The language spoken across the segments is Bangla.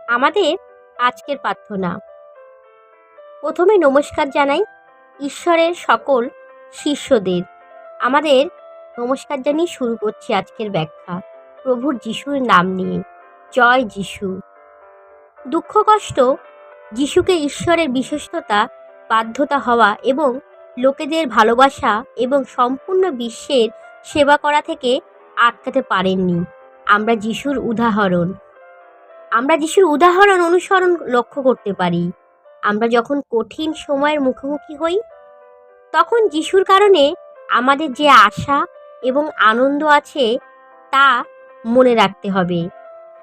আমাদের আজকের প্রার্থনা। প্রথমে নমস্কার জানাই ঈশ্বরের সকল শিষ্যদের। আমাদের নমস্কার জানিয়ে শুরু করছি আজকের ব্যাখ্যা প্রভুর যিশুর নাম নিয়ে। জয় যিশু। দুঃখ কষ্ট যিশুকে ঈশ্বরের বিশ্বস্ততা, বাধ্যতা হওয়া এবং লোকেদের ভালোবাসা এবং সম্পূর্ণ বিশ্বের সেবা করা থেকে আটকাতে পারেননি। আমরা যিশুর উদাহরণ অনুসরণ লক্ষ্য করতে পারি। আমরা যখন কঠিন সময়ের মুখোমুখি হই, তখন যিশুর কারণে আমাদের যে আশা এবং আনন্দ আছে তা মনে রাখতে হবে।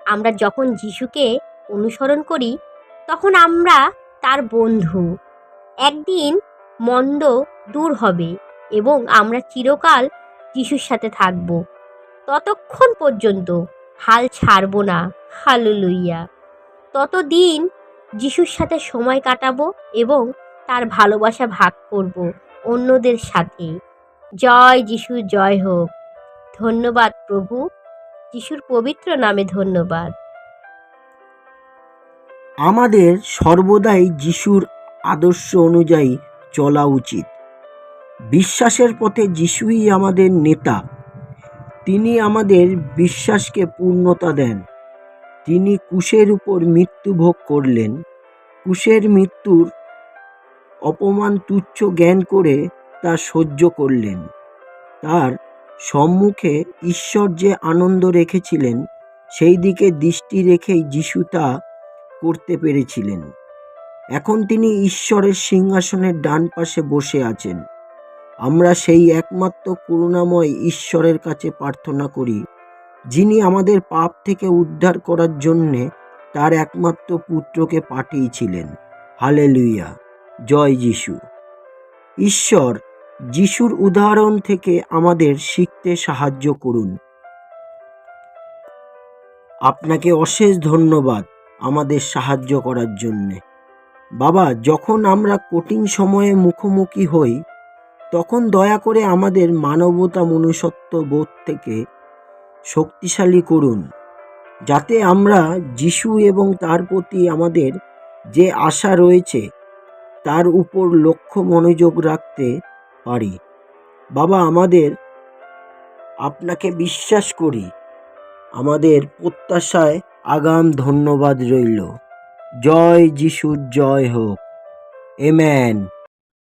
আমরা যখন যিশুকে অনুসরণ করি, তখন আমরা তার বন্ধু। একদিন মন্দ দূর হবে এবং আমরা চিরকাল যিশুর সাথে থাকব। ততক্ষণ পর্যন্ত হাল ছাড়ব না। হালেলুয়া। ততদিন যিশুর সাথে সময় কাটাবো এবং তার ভালোবাসা ভাগ করব অন্যদের সাথে। জয় যিশু, জয় হোক। ধন্যবাদ প্রভু, যিশুর পবিত্র নামে ধন্যবাদ। আমাদের সর্বদাই যিশুর আদর্শ অনুযায়ী চলা উচিত। বিশ্বাসের পথে যিশুই আমাদের নেতা। তিনি আমাদের বিশ্বাসকে পূর্ণতা দেন। তিনি ক্রুশের উপর মৃত্যু ভোগ করলেন। ক্রুশের মৃত্যুর অপমান তুচ্ছ জ্ঞান করে তা সহ্য করলেন। তার সম্মুখে ঈশ্বর যে আনন্দ রেখেছিলেন, সেই দিকে দৃষ্টি রেখেই যিশু তা করতে পেরেছিলেন। এখন তিনি ঈশ্বরের সিংহাসনের ডান পাশে বসে আছেন। আমরা সেই একমাত্র করুণাময় ঈশ্বরের কাছে প্রার্থনা করি, যিনি আমাদের পাপ থেকে উদ্ধার করার জন্যে তার একমাত্র পুত্রকে পাঠিয়েছিলেন। হালেলুয়া। জয় যিশু। ঈশ্বর যিশুর উদাহরণ থেকে আমাদের শিখতে সাহায্য করুন। আপনাকে অশেষ ধন্যবাদ আমাদের সাহায্য করার জন্যে। বাবা, যখন আমরা কঠিন সময়ে মুখোমুখি হই, তখন দয়া করে আমাদের মানবতা মনুষ্যত্ব বোধ থেকে শক্তিশালী করুন, যাতে আমরা যিশু এবং তার প্রতি আমাদের যে আশা রয়েছে তার উপর লক্ষ্য মনোযোগ রাখতে পারি। বাবা, আমাদের আপনাকে বিশ্বাস করি। আমাদের প্রত্যাশায় আগাম ধন্যবাদ রইল। জয় যিশুর জয় হোক। আমেন।